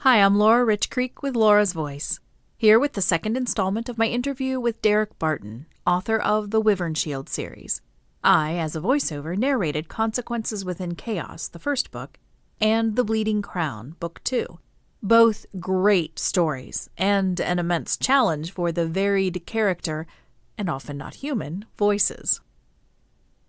Hi, I'm Laura Rich Creek with Laura's Voice, here with the second installment of my interview with Derek Barton, author of the Wyvern Shield series. I, as a voiceover, narrated Consequences Within Chaos, the first book, and The Bleeding Crown, book 2. Both great stories, and an immense challenge for the varied character, and often not human, voices.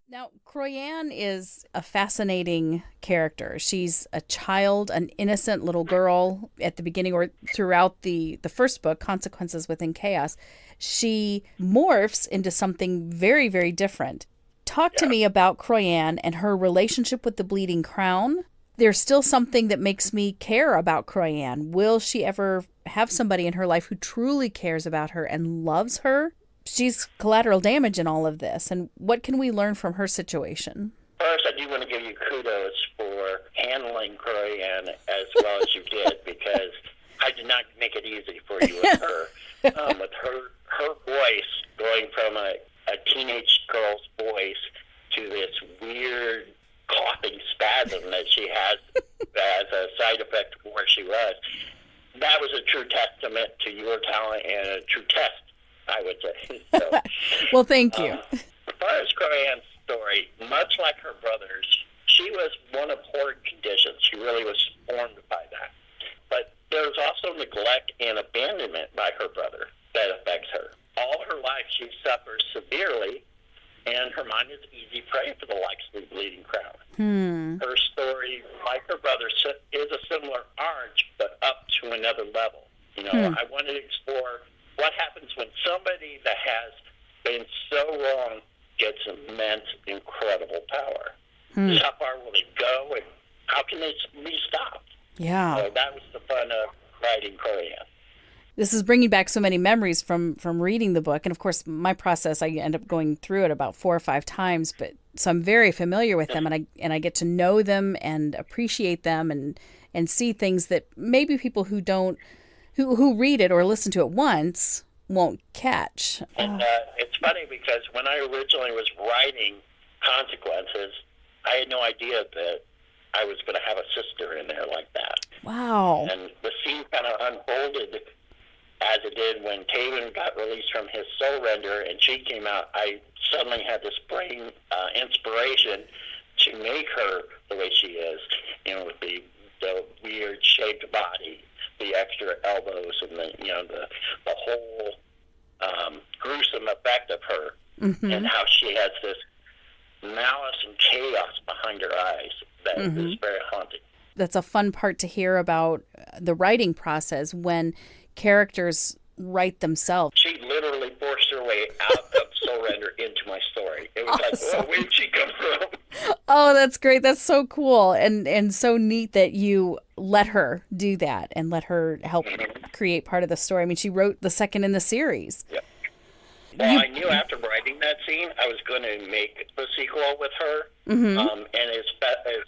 Now, Croyanne is a fascinating character. She's a child, an innocent little girl at the beginning or throughout the first book, Consequences Within Chaos. She morphs into something very, very different. Talk to me about Croyanne and her relationship with the Bleeding Crown. There's still something that makes me care about Croyanne. Will she ever have somebody in her life who truly cares about her and loves her? She's collateral damage in all of this, and what can we learn from her situation? First, I do want to give you kudos for handling Croyanne as well as you did, because I did not make it easy for you with her. With her voice going from a teenage girl's voice to this weird coughing spasm that she has as a side effect of where she was, that was a true testament to your talent and a true test, I would say. So, well, thank you. As far as Croyanne's story, much like her brothers, she was one of horrid conditions. She really was formed by that. But there's also neglect and abandonment by her brother that affects her. All her life she suffers severely, and her mind is easy prey for the likes of the Bleeding Crown. Her story, like her brother, is a similar arch, but up to another level. I wanted to explore what happens when somebody that has been so wrong gets immense, incredible power. How far will it go, and how can it be stopped? Yeah. So that was the fun of writing Croyanne. This is bringing back so many memories from reading the book. And of course, my process, I end up going through it about 4 or 5 times. But so I'm very familiar with them, and I get to know them and appreciate them and see things that maybe people who read it or listen to it once won't catch. And it's funny because when I originally was writing Consequences, I had no idea that I was going to have a sister in there like that. Wow. And the scene kind of unfolded as it did when Taven got released from his soul render and she came out. I suddenly had this brain inspiration to make her the way she is, with the weird shaped body, the extra elbows, and the whole gruesome effect of her, and how she has this malice and chaos behind her eyes that is very haunting. That's a fun part to hear about the writing process when characters write themselves. She literally forced her way out of Soul Render into my story. It was awesome. Like, where did she come from? Oh, that's great. That's so cool. And so neat that you let her do that and let her help create part of the story. I mean, she wrote the second in the series. Yeah. Well, I knew after writing that scene, I was going to make the sequel with her. And it's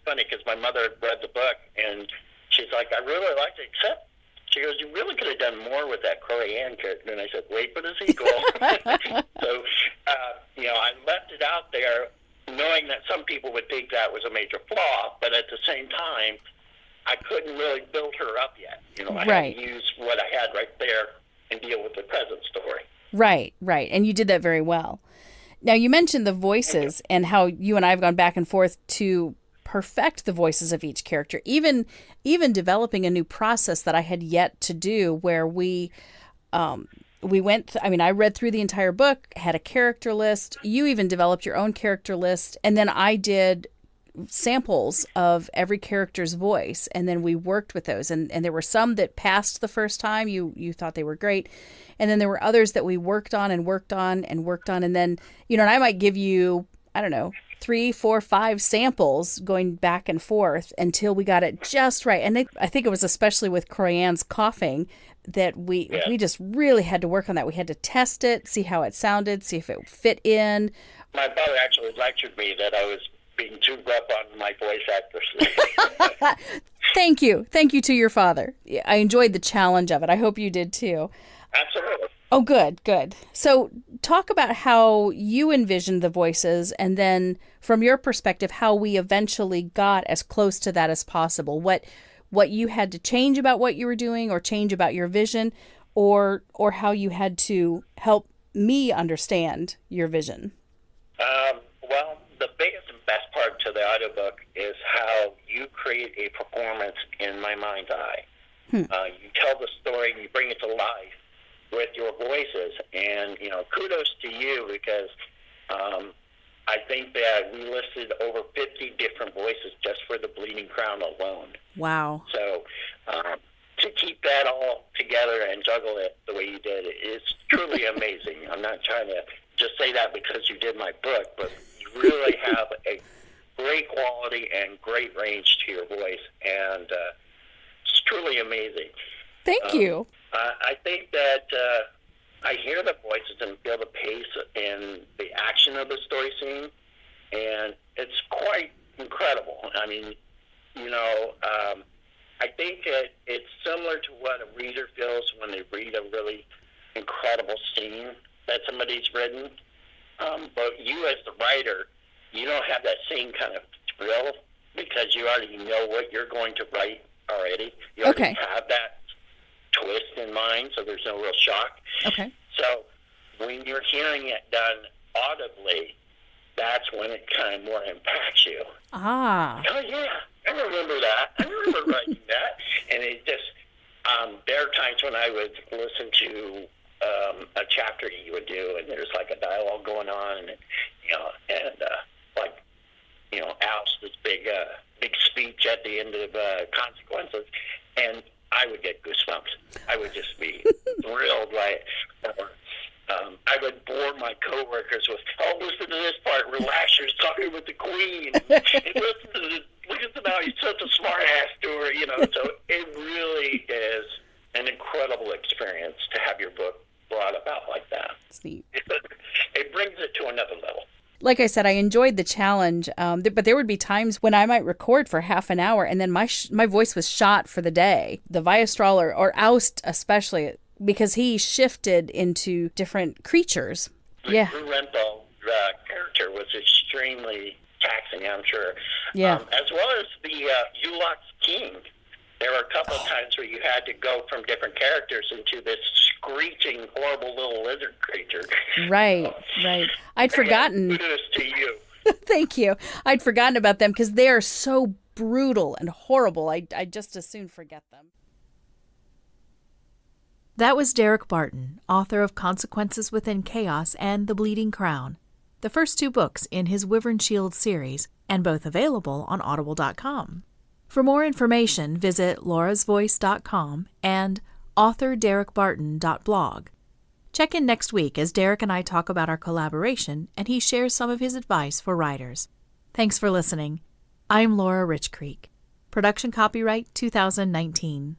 funny because my mother had read the book, and she's like, I really liked it, except she goes, you really could have done more with that Croyanne character. And I said, wait for the sequel. So, I left it out there knowing that some people would think that was a major flaw, but at the same time, I couldn't really build her up yet. I had to use what I had right there and deal with the present story. Right. And you did that very well. Now, you mentioned the voices and how you and I have gone back and forth to perfect the voices of each character, even developing a new process that I had yet to do where we went, I read through the entire book, had a character list. You even developed your own character list. And then I did samples of every character's voice. And then we worked with those. And there were some that passed the first time. You thought they were great. And then there were others that we worked on. And then, and I might give you, 3, 4, 5 samples going back and forth until we got it just right. And I think it was especially with Croyanne's coughing that we just really had to work on that. We had to test it, see how it sounded, see if it fit in. My father actually lectured me that I was being too rough on my voice actors. Thank you to your father. I enjoyed the challenge of it. I hope you did too. Absolutely. Oh, good. So talk about how you envisioned the voices, and then from your perspective, how we eventually got as close to that as possible. What what you had to change about what you were doing or change about your vision, or how you had to help me understand your vision? Well, the biggest and best part to the audiobook is how you create a performance in my mind's eye. You tell the story and you bring it to life with your voices, and kudos to you, because I think that we listed over 50 different voices just for the Bleeding Crown alone. Wow. So to keep that all together and juggle it the way you did is truly amazing. I'm not trying to just say that because you did my book, but you really have a great quality and great range to your voice, and it's truly amazing. Thank you. I think that I hear the voices and feel the pace and the action of the story scene, and it's quite incredible. I mean, I think it's similar to what a reader feels when they read a really incredible scene that somebody's written. But you as the writer, you don't have that same kind of thrill because you already know what you're going to write already. You already have that twist in mind, so there's no real shock. Okay. So when you're hearing it done audibly, that's when it kind of more impacts you. Ah. Oh, yeah, I remember that. I remember writing that. And it just, there are times when I would listen to a chapter you would do, and there's like a dialogue going on, and Al's this big speech at the end of Consequences, and I would get goosebumps. I would just be thrilled by it. I would bore my coworkers with, listen to this part, relax, you're talking with the queen, and listen to how he's such a smart ass to her, So it really is an incredible experience to have your book brought about like that. It's neat. It brings it to another level. Like I said, I enjoyed the challenge, but there would be times when I might record for half an hour and then my voice was shot for the day. The Viastral or Oust especially, because he shifted into different creatures. The Renthal character was extremely taxing, I'm sure. Yeah. As well as the Ulux King. There were a couple of times where you had to go from different characters into this screeching, horrible little lizard creature. Right. I'd forgotten. Kudos to you. Thank you. I'd forgotten about them because they are so brutal and horrible. I just as soon forget them. That was Derek Barton, author of Consequences Within Chaos and The Bleeding Crown, the first 2 books in his Wyvern Shield series, and both available on audible.com. For more information, visit laurasvoice.com and authorderekbarton.blog. Check in next week as Derek and I talk about our collaboration and he shares some of his advice for writers. Thanks for listening. I'm Laura Richcreek. Production copyright 2019.